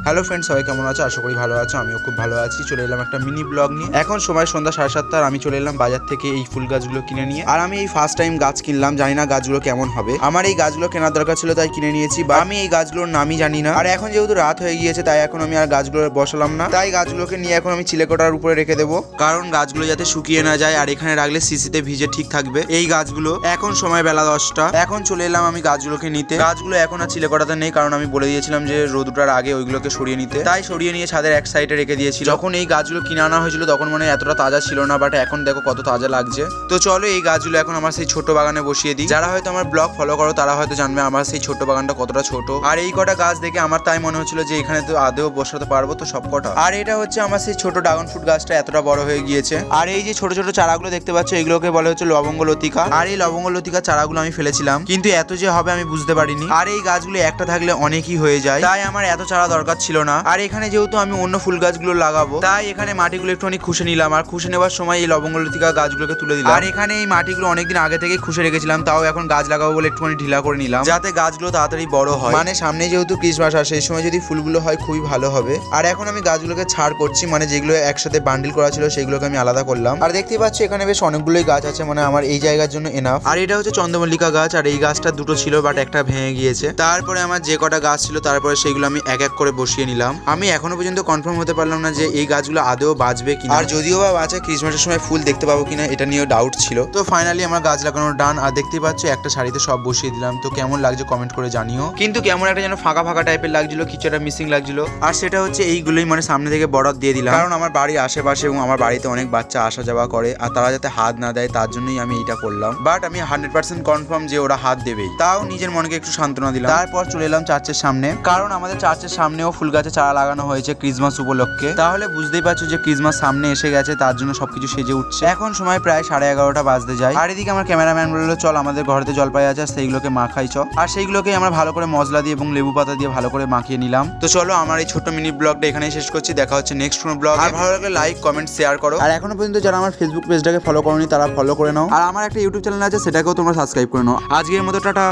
Hello friends, সবাই কেমন আছো? আশা করি ভালো আছো। আমিও খুব ভালো আছি। চলে এলাম একটা মিনি ব্লগ নিয়ে। এখন সময় সন্ধ্যা 7:30। আর আমি চলে এলাম বাজার থেকে এই ফুল গাছগুলো কিনে নিয়ে। আর আমি এই ফার্স্ট টাইম গাছ কিনলাম, জানি না গাছগুলো কেমন হবে। আমার এই গাছগুলো কেনার দরকার ছিল, তাই কিনে নিয়েছি। বা আমি এই গাছগুলোর নামই জানি না। আর এখন যেহেতু রাত হয়ে গিয়েছে, তাই এখন আমি আর গাছগুলো বসালাম না। তাই গাছগুলোকে নিয়ে এখন আমি চিলেকোঠার উপরে রেখে দেবো, কারণ গাছগুলো যাতে শুকিয়ে না যায়। আর এখানে রাখলে সিসিতে ভিজে ঠিক থাকবে এই গাছগুলো। এখন সময় বেলা 10টা। এখন চলে এলাম আমি গাছগুলোকে নিতে। গাছগুলো এখন আর চিলেকোঠাতে নেই, কারণ আমি বলে দিয়েছিলাম যে রোদ ওঠার আগে ওইগুলোকে সরিয়ে নিতে। তাই সরিয়ে নিয়ে ছাদের এক সাইডে রেখে দিয়েছি। যখন এই গাছগুলো কিনে আনা হয়েছিল তখন মনে হয় এতটা তাজা ছিল না, বাট এখন দেখো কত তাজা লাগছে। তো চলো এই গাছগুলো এখন আমার সেই ছোট বাগানে বসিয়ে দিই। যারা হয়তো আমার ব্লগ ফলো করো তারা হয়তো জানবে আমার সেই ছোট বাগানটা কতটা ছোট। আর এই কটা গাছ দেখে আমার তাই মনে হচ্ছিল যে এখানে তো আদেও বসাতে পারবো তো সব কটা। আর এটা হচ্ছে আমার সেই ছোট ড্রাগন ফ্রুট গাছটা এতটা বড় হয়ে গিয়েছে। আর এই যে ছোট ছোট চারাগুলো দেখতে পাচ্ছ, এগুলোকে বলে হচ্ছে লবঙ্গ লতিকা। আর এই লবঙ্গ লতিকা চারাগুলো আমি ফেলেছিলাম, কিন্তু এত যে হবে আমি বুঝতে পারিনি। আর এই গাছগুলো একটা থাকলে অনেকই হয়ে যায়, তাই আমার এত চারা দরকার ছিল না। আর এখানে যেহেতু আমি অন্য ফুল গাছগুলো লাগাবো, তাই এখানে মাটিগুলো একটুখানি খুশে নিলাম। আর খুশে নেওয়ার সময় এই লবঙ্গ লতিকা গাছগুলোকে তুলে দিলাম। আর এখানে এই মাটিগুলো অনেকদিন আগে থেকে খুশে রেখেছিলাম, তাও এখন গাছ লাগাবো বলে একটুখানি ঢিলা করে নিলাম, যাতে গাছগুলো তাড়াতাড়ি বড় হয়। মানে সামনে যেহেতু ক্রিসমাস আসে, সেই সময় যদি ফুলগুলো হয় খুবই ভালো হবে। আর এখন আমি গাছগুলোকে ছাড় করছি, মানে যেগুলো একসাথে বান্ডিল করা ছিল সেগুলোকে আমি আলাদা করলাম। আর দেখতেই পাচ্ছি এখানে বেশ অনেকগুলোই গাছ আছে, মানে আমার এই জায়গার জন্য এনাফ। আর এটা হচ্ছে চন্দ্রমল্লিকা গাছ। আর এই গাছটা দুটো ছিল, বাট একটা ভেঙে গিয়েছে। তারপরে আমার যে কটা গাছ ছিল তারপরে সেগুলো আমি এক এক করে বসিয়ে নিলাম। আমি এখনো পর্যন্ত কনফার্ম হতে পারলাম না যে এই গাছগুলো আদৌ বাঁচবে কিনা। আর যদিও বা বাঁচে, ক্রিসমাসের সময় ফুল দেখতে পাবো কিনা এটা নিয়েও ডাউট ছিল। তো ফাইনালি আমার গাছ লাগানোর ডান। আর দেখতেই পাচ্ছ একটা শাড়িতে সব বসিয়ে দিলাম। তো কেমন লাগছে কমেন্ট করে জানিও। কিন্তু কেমন একটা যেন ফাঁকা ফাঁকা টাইপের লাগছিল, কিছু একটা মিসিং লাগছিল। আর সেটা হচ্ছে এইগুলোই, মানে সামনে থেকে বর্ডার দিয়ে দিলাম, কারণ আমার বাড়ির আশেপাশে এবং আমার বাড়িতে অনেক বাচ্চা আসা যাওয়া করে, আর তারা যাতে হাত না দেয় তার জন্যই আমি এইটা করলাম। বাট আমি 100% কনফার্ম যে ওরা হাত দেবেই, তাও নিজের মনকে একটু সান্ত্বনা দিলাম। তারপর চলে এলাম চার্চের সামনে, কারণ আমাদের চার্চের সামনেও ফুল গাছে চারা লাগানো হয়েছে ক্রিসমাস উপলক্ষে। তাহলে বুঝতেই পারছো যে ক্রিসমাস সামনে এসে গেছে, তার জন্য সবকিছু সেজে উঠছে। এখন সময় প্রায় 11:30 বাজতে যায়। আর এদিকে আমার ক্যামেরাম্যান বললো চল আমাদের ঘরেতে জলপাই আছে, সেইগুলোকে মাখাই চ। আর সেইগুলোকে আমরা ভালো করে মশলা দিয়ে এবং লেবু পাতা দিয়ে ভালো করে মাখিয়ে নিলাম। তো চলো আমার এই ছোট্ট মিনি ব্লগটা এখানেই শেষ করছি। দেখা হচ্ছে নেক্সট কোনো ব্লগ। আর ভালো লাগলে লাইক কমেন্ট শেয়ার করো। আর এখনো পর্যন্ত যারা আমার ফেসবুক পেজটাকে ফলো করোনি তারা ফলো করে নাও। আর আমার একটা ইউটিউব চ্যানেল আছে, সেটাকেও তোমরা সাবস্ক্রাইব করে নাও। আজকের মতো টাটা।